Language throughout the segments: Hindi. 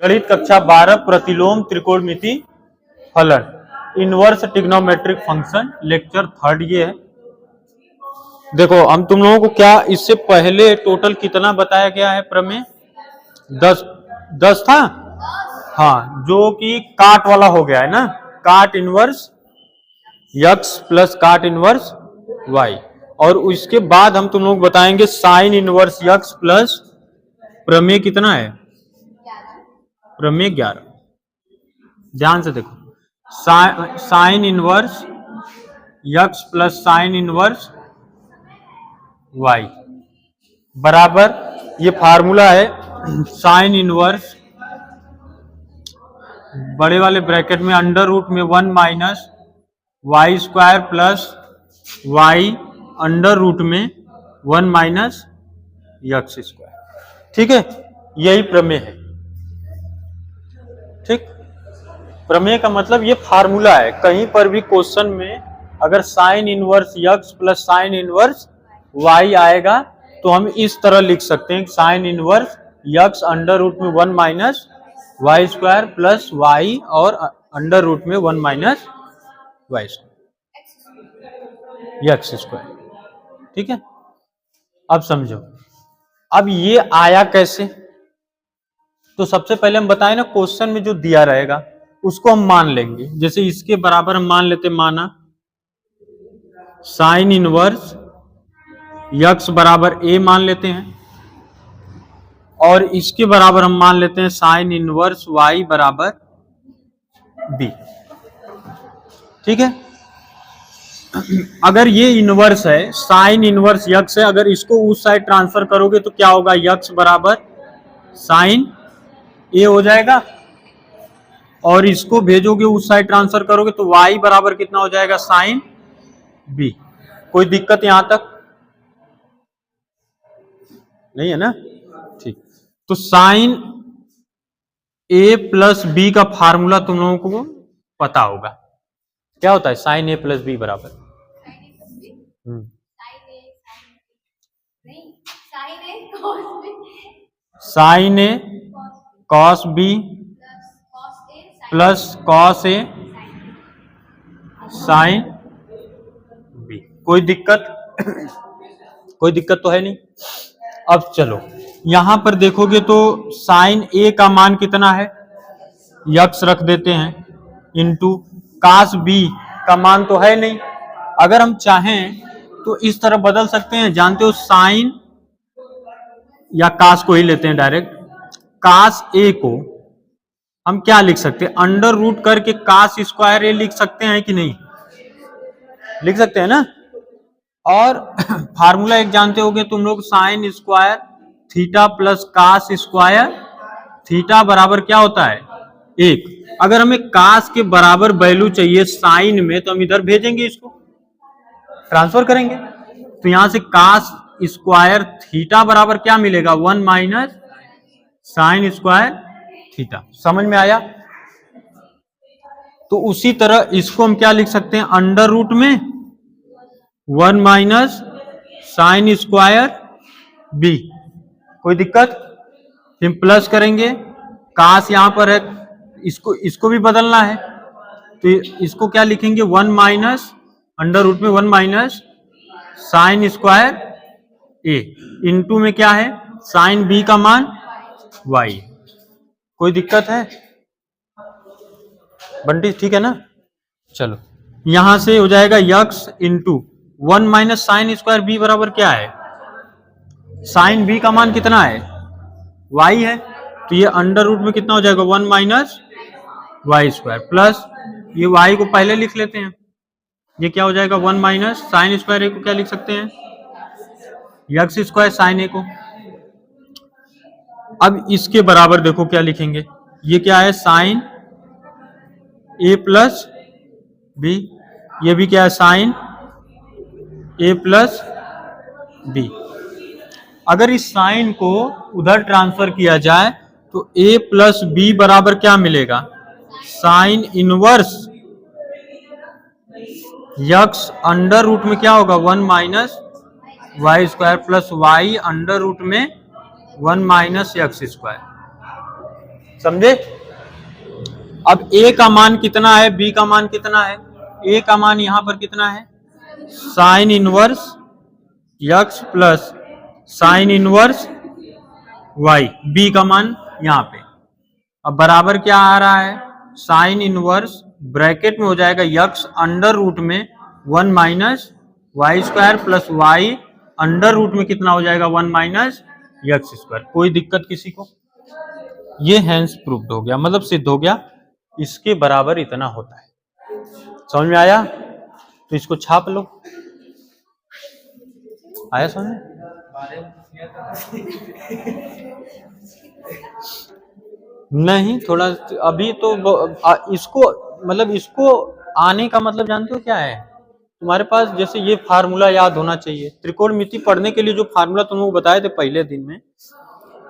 गणित कक्षा 12 प्रतिलोम त्रिकोणमिति फलन इनवर्स ट्रिग्नोमेट्रिक फंक्शन लेक्चर 3 ये है। देखो हम तुम लोगों को क्या इससे पहले टोटल कितना बताया गया है प्रमेय 10 था। हाँ, जो कि काट वाला हो गया है ना, काट इनवर्स x प्लस काट इनवर्स y, और उसके बाद हम तुम लोग बताएंगे साइन इनवर्स x प्लस प्रमेय कितना है, प्रमेय 11। ध्यान से देखो, sign inverse x plus sine inverse y बराबर, ये फार्मूला है साइन इनवर्स बड़े वाले ब्रैकेट में अंडर रूट में 1 minus y square plus y under root में 1 माइनस एक्स स्क्वायर। ठीक है, यही प्रमेय है। ठीक, प्रमेय का मतलब ये फार्मूला है। कहीं पर भी क्वेश्चन में अगर sine inverse x plus sine inverse y आएगा तो हम इस तरह लिख सकते हैं, sine inverse x under root में 1 minus y square plus y और अंडर रूट में 1 माइनस वाई एक्स स्क्वायर। ठीक है, अब समझो, अब ये आया कैसे। तो सबसे पहले हम बताएं ना, क्वेश्चन में जो दिया रहेगा उसको हम मान लेंगे। जैसे इसके बराबर हम मान लेते, माना साइन इनवर्स x बराबर a मान लेते हैं, और इसके बराबर हम मान लेते हैं साइन इनवर्स y बराबर b। ठीक है, अगर ये इनवर्स है, साइन इनवर्स x है, अगर इसको उस साइड ट्रांसफर करोगे तो क्या होगा, x बराबर साइन a हो जाएगा, और इसको भेजोगे उस साइड ट्रांसफर करोगे तो y बराबर कितना हो जाएगा, साइन b। कोई दिक्कत यहां तक नहीं है ना। ठीक, तो साइन a प्लस बी का फार्मूला तुम लोगों को पता होगा, क्या होता है साइन a प्लस बी बराबर sine a cos b plus cos a sine b. कोई दिक्कत कोई दिक्कत तो है नहीं। अब चलो यहां पर देखोगे तो साइन a का मान कितना है, x रख देते हैं, इंटू कास b का मान तो है नहीं। अगर हम चाहें तो इस तरह बदल सकते हैं, जानते हो साइन या कास को ही लेते हैं डायरेक्ट, कास a को हम क्या लिख सकते हैं, अंडर रूट करके कास स्क्वायर a लिख सकते हैं कि नहीं, लिख सकते हैं ना। और फार्मूला एक जानते होगे तुम लोग, sine square theta plus cos square theta बराबर क्या होता है, 1। अगर हमें कास के बराबर वैल्यू चाहिए साइन में तो हम इधर भेजेंगे, इसको ट्रांसफर करेंगे, तो यहां से कास स्क्वायर थीटा बराबर क्या मिलेगा, 1 माइनस साइन स्क्वायर थीटा। समझ में आया। तो उसी तरह इसको हम क्या लिख सकते हैं, अंडर रूट में 1 माइनस साइन स्क्वायर बी। कोई दिक्कत, फिर प्लस करेंगे, कास यहां पर है, इसको भी बदलना है तो इसको क्या लिखेंगे, 1 माइनस अंडर रूट में 1 minus sine square a, into में क्या है साइन बी का मान y। कोई दिक्कत है बंटी, ठीक है ना। चलो यहां से हो जाएगा x into 1 minus sine square b बराबर क्या है, साइन बी का मान कितना है, y है, तो ये अंडर रूट में कितना हो जाएगा, 1 माइनस वाई स्क्वायर प्लस ये y को पहले लिख लेते हैं, ये क्या हो जाएगा 1 माइनस साइन स्क्वायर ए को क्या लिख सकते हैं, एक्स स्क्वायर साइन ए को। अब इसके बराबर देखो क्या लिखेंगे, ये क्या है साइन ए प्लस बी, ये भी क्या है साइन ए प्लस बी। अगर इस साइन को उधर ट्रांसफर किया जाए तो a प्लस बी बराबर क्या मिलेगा, sine inverse x under root में क्या होगा, 1 minus y square plus y under root में 1 माइनस एक्स स्क्वायर। समझे? अब a का मान कितना है, b का मान कितना है? a का मान यहां पर कितना है? Sine inverse x plus sine inverse y, b का मान यहां पे। अब बराबर क्या आ रहा है? साइन इनवर्स ब्रैकेट में हो जाएगा x अंडर रूट में 1 minus y square plus y under root में कितना हो जाएगा? 1 माइनस x स्क्वायर। कोई दिक्कत किसी को? ये हैंस प्रूव्ड हो गया, मतलब सिद्ध हो गया, इसके बराबर इतना होता है। समझ में आया? तो इसको छाप लो। आया समझ? नहीं, थोड़ा अभी तो इसको मतलब इसको आने का मतलब जानते हो क्या है? तुम्हारे पास जैसे ये फार्मूला याद होना चाहिए। त्रिकोणमिति पढ़ने के लिए जो फार्मूला तुम लोग बताए थे पहले दिन में,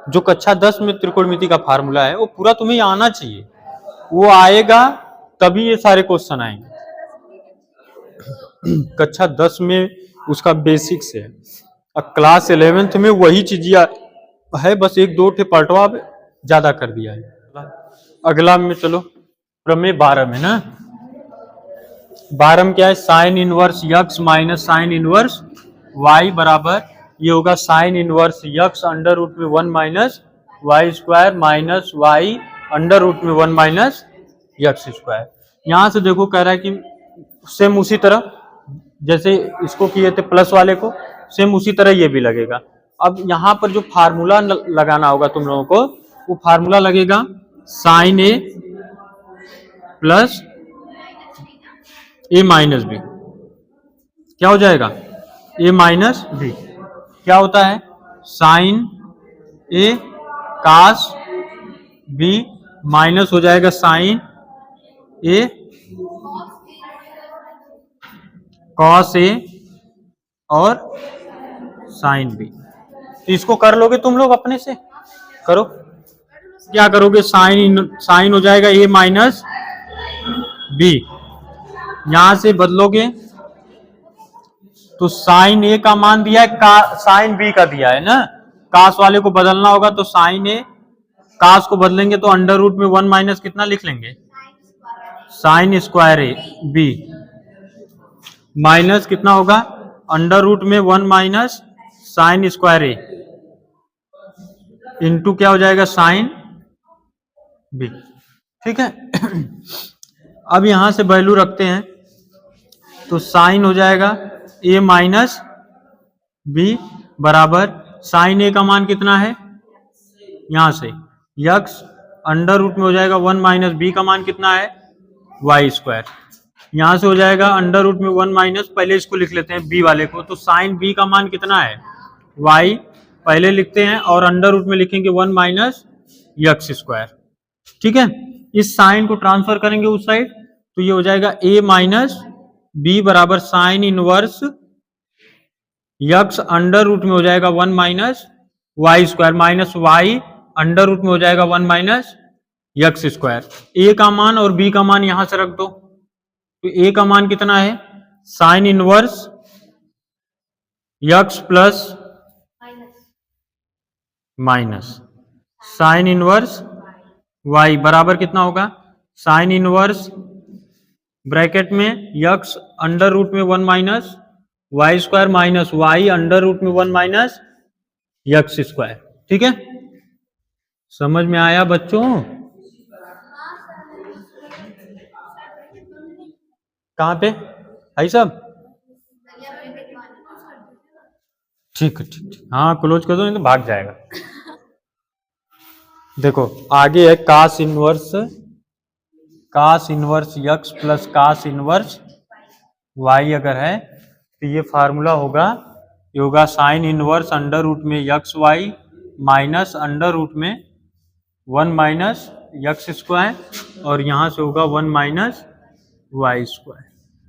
जो कक्षा 10 में त्रिकोणमिति का फार्मूला है, वो पूरा तुम्हें आना चाहिए। वो आएगा तभी ये सारे क्वेश्चन आएंगे। कक्षा 10 में उसका बेसिक्स है, अब क्लास 11th में वही चीज है, बस 1-2 ठे पलटवा ज्यादा कर दिया है। अगला में चलो, प्रमेय 12 में ना, 12 में क्या है? Sine inverse x minus sine inverse y बराबर ये होगा sine inverse x under root में 1 minus y square minus y under root में 1 माइनस x स्क्वायर। यहां से देखो कह रहा है कि सेम उसी तरह जैसे इसको किए थे प्लस वाले को, सेम उसी तरह ये भी लगेगा। अब यहाँ पर जो फार्मूला लगाना होगा तुम लोगों को, वो फार्मूला लगेगा साइन ए प्लस ए माइनस बी। क्या हो जाएगा? ए माइनस बी क्या होता है? साइन ए कास बी माइनस हो जाएगा साइन ए कॉस ए और साइन बी। तो इसको कर लोगे तुम लोग अपने से? करो। क्या करोगे? साइन हो जाएगा ए माइनस बी, यहां से बदलोगे तो साइन ए का मान दिया है, साइन बी का दिया है ना, कास वाले को बदलना होगा तो साइन ए कास को बदलेंगे तो अंडर रूट में 1 माइनस कितना लिख लेंगे? Sine square a b minus कितना होगा? अंडर रूट में 1 minus sine square a into क्या हो जाएगा? Sine b. ठीक है। अब यहां से वैल्यू रखते हैं तो साइन हो जाएगा ए माइनस बी बराबर साइन ए का मान कितना है? यहां से यक्स अंडर रूट में हो जाएगा 1 माइनस बी का मान कितना है? Y square. यहां से हो जाएगा अंडर रूट में 1 माइनस, पहले इसको लिख लेते हैं बी वाले को, तो साइन बी का मान कितना है? वाई पहले लिखते हैं और अंडर रूट में लिखेंगे 1 माइनस यक्स स्क्वायर। ठीक है। इस साइन को ट्रांसफर करेंगे उस साइड तो ये हो जाएगा ए माइनस बी बराबर sine inverse x under root में हो जाएगा 1 minus y square minus y under root में हो जाएगा 1 माइनस यक्स स्क्वायर। ए का मान और बी का मान यहां से रख दो, तो ए का मान कितना है? Sine inverse x plus minus sine inverse y बराबर कितना होगा? साइन इनवर्स ब्रैकेट में यक्स अंडर रूट में 1 minus y square minus y under root में 1 माइनस यक्स स्क्वायर। ठीक है, समझ में आया बच्चों? कहां पे है सब? ठीक है, ठीक, हाँ क्लोज कर दो नहीं तो भाग जाएगा। देखो आगे है cos inverse x plus cos inverse y अगर है तो ये फार्मूला होगा, ये होगा साइन इनवर्स अंडर रूट में x y minus under root में 1 माइनस यक्स स्क्वायर और यहां से होगा 1 माइनस वाई स्क्वायर।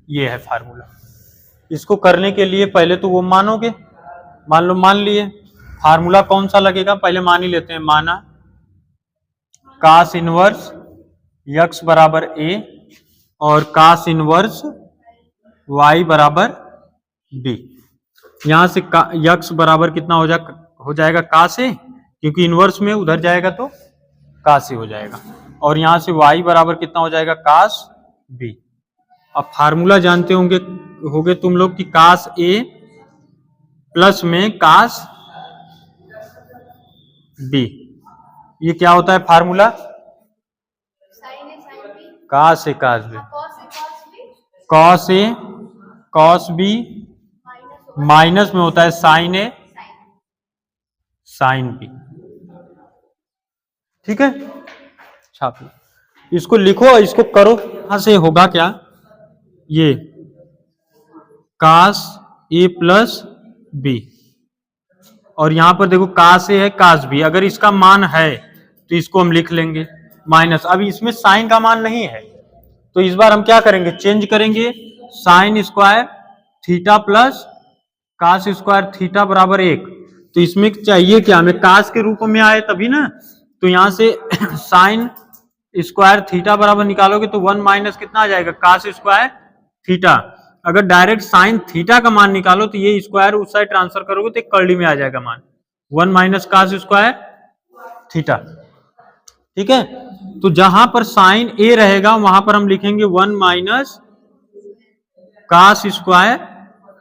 ये है फार्मूला। इसको करने के लिए पहले तो वो मानोगे, मान लो मान लिए। फार्मूला कौन सा लगेगा पहले मान ही लेते हैं। माना कास इनवर्स यक्स बराबर ए और कास इनवर्स वाई बराबर बी। यहां से यक्स बराबर कितना हो जाएगा कास ए, क्योंकि इनवर्स में उधर जाएगा तो काश ए हो जाएगा, और यहां से y बराबर कितना हो जाएगा, काश b। अब फार्मूला जानते होगे तुम लोग कि काश ए प्लस में काश बी, ये क्या होता है फार्मूला, काश ए काश B, cos A cos B minus में होता है साइन ए साइन बी। ठीक है, छाप लो, इसको लिखो, इसको करो। यहां से होगा क्या, ये काश ए प्लस बी, और यहां पर देखो काश ए है काश बी, अगर इसका मान है तो इसको हम लिख लेंगे माइनस। अब इसमें साइन का मान नहीं है तो इस बार हम क्या करेंगे, चेंज करेंगे, साइन स्क्वायर थीटा प्लस काश स्क्वायर थीटा बराबर 1। तो इसमें चाहिए क्या, हमें काश के रूप में आए तभी ना, तो यहां से साइन स्क्वायर थीटा बराबर निकालोगे तो 1 माइनस कितना आ जाएगा, काश स्क्वायर थीटा। अगर डायरेक्ट साइन थीटा का मान निकालो तो ये स्क्वायर उस साइड ट्रांसफर करोगे तो कर्ली में आ जाएगा मान 1 माइनस काश स्क्वायर थीटा। ठीक है, तो जहां पर साइन ए रहेगा वहां पर हम लिखेंगे 1 माइनस काश स्क्वायर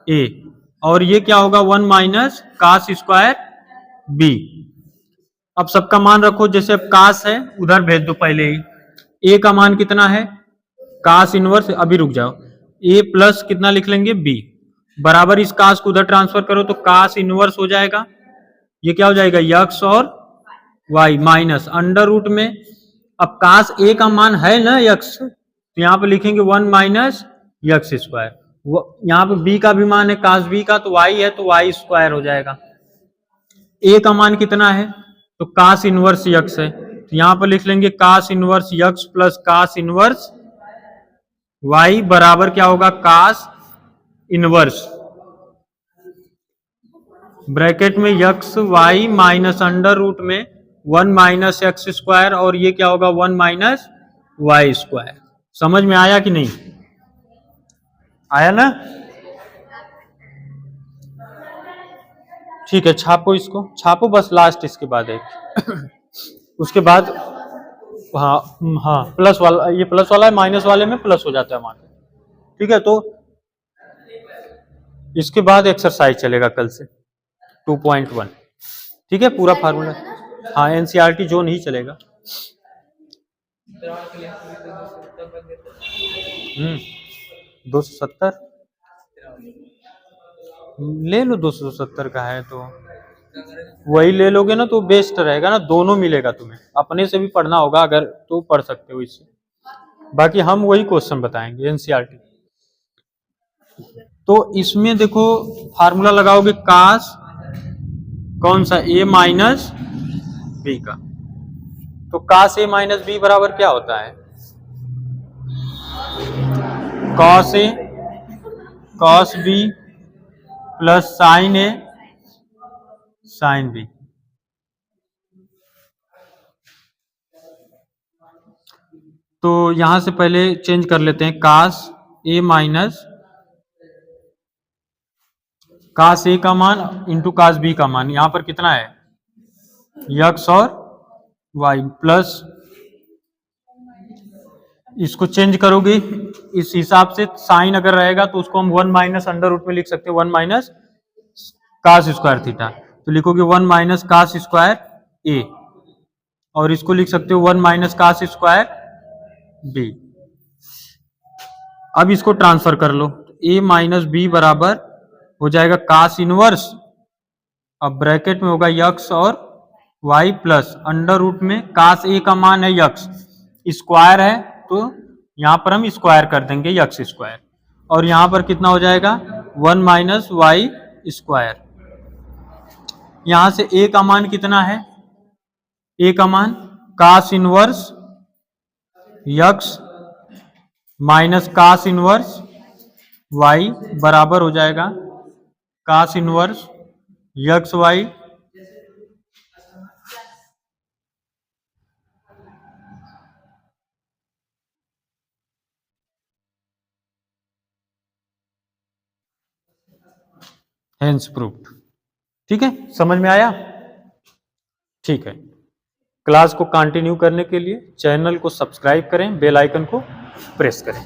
ए, और ये क्या होगा 1 माइनस काश स्क्वायर बी। अब सबका मान रखो, जैसे अब काश है उधर भेज दो पहले ही, ए का मान कितना है, काश इनवर्स, अभी रुक जाओ, ए प्लस कितना लिख लेंगे बी, बराबर इस काश को उधर ट्रांसफर करो तो काश इनवर्स हो जाएगा, ये क्या हो जाएगा यक्स और वाई माइनस अंडर रूट में। अब काश ए का मान है ना यक्स, तो यहाँ पे लिखेंगे 1 माइनस यक्स स्क्वायर, यहाँ पे बी का भी मान है काश बी का, तो वाई है तो वाई स्क्वायर हो जाएगा। ए का मान कितना है, तो काश इनवर्स यक्स है, तो यहां पर लिख लेंगे cos inverse x plus cos inverse y बराबर क्या होगा, काश इनवर्स ब्रैकेट में x y minus under root में 1 माइनस एक्स स्क्वायर, और ये क्या होगा 1 माइनस वाई स्क्वायर। समझ में आया कि नहीं आया ना, ठीक है, छापो, इसको छापो बस, लास्ट इसके बाद एक उसके बाद, हाँ हाँ प्लस वाला, ये प्लस वाला है, माइनस वाले में प्लस हो जाता है मान। ठीक है, तो इसके बाद एक्सरसाइज चलेगा कल से 2.1। ठीक है, पूरा फार्मूला, हाँ एनसीईआरटी जोन ही चलेगा। 270 ले लो, 270 का है तो वही ले लोगे ना तो बेस्ट रहेगा ना, दोनों मिलेगा तुम्हें, अपने से भी पढ़ना होगा अगर तो पढ़ सकते हो इससे, बाकी हम वही क्वेश्चन बताएंगे एनसीईआरटी। तो इसमें देखो फार्मूला लगाओगे काश कौन सा, ए माइनस बी का, तो काश ए माइनस बी बराबर क्या होता है, cos A cos b plus sign A sine B. तो यहां से पहले चेंज कर लेते हैं, काश ए माइनस काश ए का मान इंटू काश बी का मान, यहां पर कितना है यक्स और वाई, प्लस इसको चेंज करोगे इस हिसाब से, साइन अगर रहेगा तो उसको हम 1 माइनस अंडर रूट में लिख सकते हैं 1 माइनस काश स्क्वायर थीटा, तो लिखोगे 1 माइनस काश स्क्वायर ए, और इसको लिख सकते हो 1 माइनस काश स्क्वायर बी। अब इसको ट्रांसफर कर लो, ए माइनस बी बराबर हो जाएगा काश इनवर्स, अब ब्रैकेट में होगा यक्स और वाई प्लस अंडर रूट में, काश ए का मान है यक्स, स्क्वायर है तो यहां पर हम स्क्वायर कर देंगे यक्स स्क्वायर, और यहां पर कितना हो जाएगा 1 माइनस वाई स्क्वायर। यहां से ए का मान कितना है, ए का मान cos inverse x minus cos inverse y बराबर हो जाएगा cos inverse x y hence proved. ठीक है, समझ में आया, ठीक है। क्लास को कंटिन्यू करने के लिए चैनल को सब्सक्राइब करें, बेल आइकन को प्रेस करें।